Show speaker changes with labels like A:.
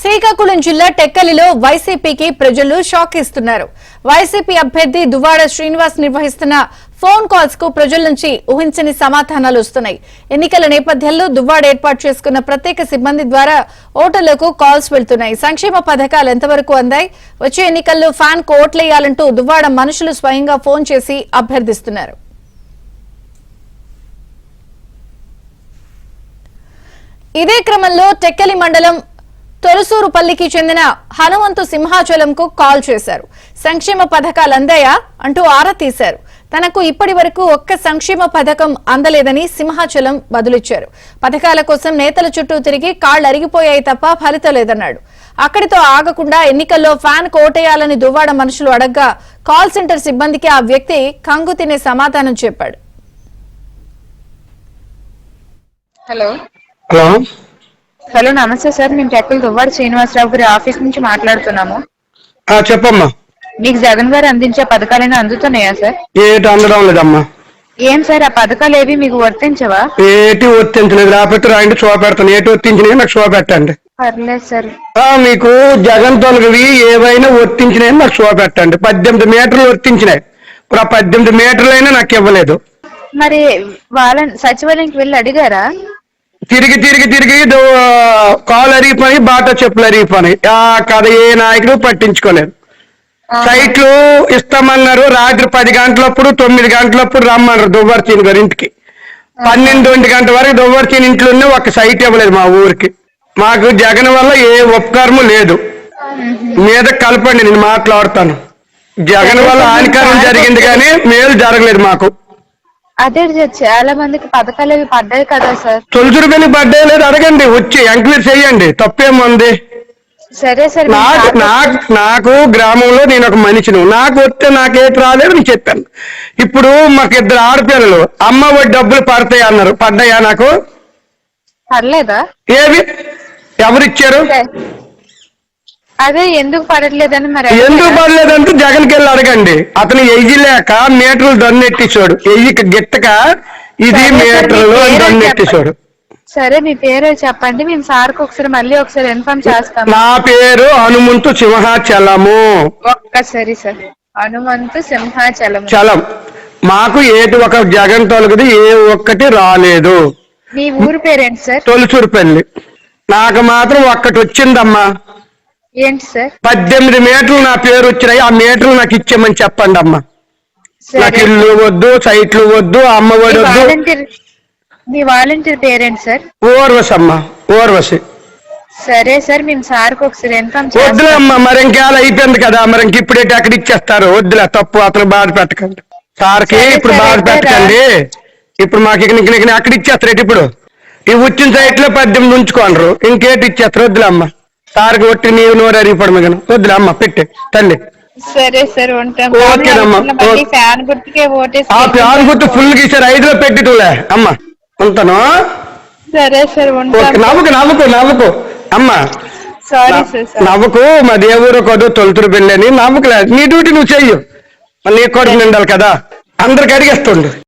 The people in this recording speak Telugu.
A: శ్రీకాకుళం జిల్లా టెక్కలిలో వైసీపీకి ప్రజలు షాక్ ఇస్తున్నారు. వైసీపీ అభ్యర్థి దువ్వాడ శ్రీనివాస్ నిర్వహిస్తున్న ఫోన్ కాల్స్ కు ప్రజల నుంచి ఊహించని సమాధానాలు వస్తున్నాయి. ఎన్నికల నేపథ్యంలో దువ్వాడ ఏర్పాటు చేసుకున్న ప్రత్యేక సిబ్బంది ద్వారా ఓటర్లకు కాల్స్ వెళ్తున్నాయి. సంక్షేమ పథకాలు ఎంతవరకు అందాయి, వచ్చే ఎన్నికల్లో ఫ్యాన్ కు ఓట్లేయాలంటూ దువ్వాడ మనుషులు స్వయంగా ఫోన్ చేసి అభ్యర్థిస్తున్నారు. ఇదే క్రమంలో టెక్కలి మండలం తొలసూరుపల్లికి చెందిన హనుమంతు సింహాచలంకు కాల్ చేశారు. సంక్షేమ పథకాలు అందాయా అంటూ ఆరా తీశారు. తనకు ఇప్పటి వరకు ఒక్క సంక్షేమ పథకం అందలేదని సింహాచలం బదులిచ్చారు. పథకాల కోసం నేతల చుట్టూ తిరిగి కాళ్లు అరిగిపోయాయి తప్ప ఫలితం లేదన్నాడు. అక్కడితో ఆగకుండా ఎన్నికల్లో ఫ్యాన్ కోటేయాలని దువ్వాడ మనుషులు అడగ్గా కాల్ సెంటర్ సిబ్బందికి ఆ వ్యక్తి కంగు తినే సమాధానం చెప్పాడు.
B: హలో
C: హలో
B: హలో నమస్తే సార్, మేము టెక్కలి దువ్వాడ శ్రీనివాసరావు గారి ఆఫీస్ నుంచి మాట్లాడుతున్నాము.
C: చెప్పమ్మా.
B: మీకు జగన్ గారు అందించే పథకాలైనా అందుతున్నాయా సార్?
C: ఏటి అందడం లేదమ్మా.
B: ఏం సార్, ఆ పథకాలు ఏవి మీకు వర్తించవా?
C: ఏటి వర్తించలేదు. రాకపోతే రాయండి, చూపెడతాను. ఏటి వర్తించినవి నాకు చూపెట్టండి.
B: పర్లేదు సార్.
C: మీకు జగన్ తొలగివి ఏవైనా వర్తించినాయి నాకు చూపెట్టండి. 18 మీటర్లు వర్తించినాయి. ఇప్పుడు ఆ 18 మీటర్లు అయినా నాకు ఇవ్వలేదు.
B: మరి వాళ్ళ సచివాలయంకి వెళ్ళి అడిగారా?
C: తిరిగి తిరిగి తిరిగి కాలు అరిగిపోయి, బాటా చెప్పులు అరిగిపోయి. కదా ఏ నాయకుడు పట్టించుకోలేదు. సైట్లు ఇస్తామన్నారు. రాత్రి 10 గంటలప్పుడు 9 గంటలప్పుడు రమ్మన్నారు దువ్వాడ గారి ఇంటికి. 12 గంటల వరకు దువ్వాడ ఇంట్లో ఒక సైట్ ఇవ్వలేదు మా ఊరికి. మాకు జగన్ వల్ల ఏ ఉపకారము లేదు. మీద కలపండి, నేను మాట్లాడుతాను. జగన్ వల్ల హానికరం జరిగింది కానీ మేలు జరగలేదు మాకు.
B: అదే చాలా మందికి పథకాలు అవి పడ్డాయి కదా సార్.
C: తొలచురుపల్లి పడ్డాయి లేదు అడగండి, వచ్చి ఎంక్వైరీ చెయ్యండి. తప్పేముంది?
B: సరే సార్.
C: నాకు గ్రామంలో నేను ఒక మనిషిను. నాకు వస్తే నాకేటి రాలేదు నేను చెప్పాను. ఇప్పుడు మాకు 2 ఆడపిల్లలు. అమ్మ ఒడి డబ్బులు పడతాయి అన్నారు. పడ్డాయా నాకు?
B: పర్లేదా?
C: ఏవి ఎవరిచ్చారు?
B: అదే ఎందుకు పడట్లేదని. మరి
C: ఎందుకు పడలేదంటే జగన్కి వెళ్ళి అడగండి. అతను ఎయ్యి లేక మీటర్లు దన్నెట్టించాడు. ఎయ్యికి గిట్టక ఇది మీటర్లు దన్నెట్టించాడు.
B: సరే, మీ పేరు చెప్పండి, మేము సార్కి ఒకసారి ఇన్ఫార్మ్ చేస్తాం.
C: నా పేరు హనుమంతు సింహాచలము.
B: ఒక్కసారి సార్, హనుమంతు సింహాచలం.
C: చలం. మాకు ఏటి ఒక జగన్ తొలగది ఏ ఒక్కటి రాలేదు.
B: మీ ఊరు పేరేంటి సార్?
C: తొలచూరుపల్లి. నాకు మాత్రం ఒక్కటి వచ్చిందమ్మా.
B: ఏంటి సార్?
C: 18 మీటర్లు నా పేరు వచ్చినాయి. ఆ మీటర్లు నాకు ఇచ్చామని చెప్పండి అమ్మా. నాకు ఇల్లు వద్దు, సైట్లు వద్దు, అమ్మ ఒడి వద్దు.
B: మీ వాలంటీర్ పేరేంటి సార్?
C: ఓర్వశి అమ్మా, ఓర్వశి.
B: సరే సార్, మేము సార్కి ఒకసారి ఇన్ఫార్మ్ చేస్తాం.
C: వద్దులే అమ్మా, మరి ఇంకేలా అయిపోయింది కదా. మరి ఇంక ఇప్పుడైతే అక్కడ ఇచ్చేస్తారు. వద్దులే, తప్పు. అతను బాధ పెట్టకండి. సార్కి ఇప్పుడు బాధ పెట్టకండి. ఇప్పుడు మాకు అక్కడ ఇచ్చేస్తారు. ఇప్పుడు ఈ వచ్చిన సైట్లో 18 ఉంచుకోండ్రు. ఇంకేటి ఇచ్చేస్తారు. వద్దులే అమ్మా. సార్కి ఒట్టి నీవు నోరు అరిగిపోవడం మీద. వద్దులే అమ్మా, పెట్టే తల్లి.
B: సరే సార్, ఉంటాం.
C: ఓకేనమ్మా.
B: ఫ్యాన్ గుర్తుకే ఓటేసి.
C: ఆ ఫ్యాన్ గుర్తు ఫుల్ గీసారు. 5లో పెట్టిలే అమ్మా. ఉంటాను.
B: సరే సార్, ఉంటాం.
C: నవ్వుకు అమ్మా.
B: Sorry sir.
C: నవ్వుకు. మా దేవుడు కొద్దు తొలుతురు పెళ్ళని నవ్వుకులేదు. నీ డ్యూటీ నువ్వు చెయ్యు. నీ కొడుకు నిండాలి కదా. అందరికి అడిగేస్తుండు.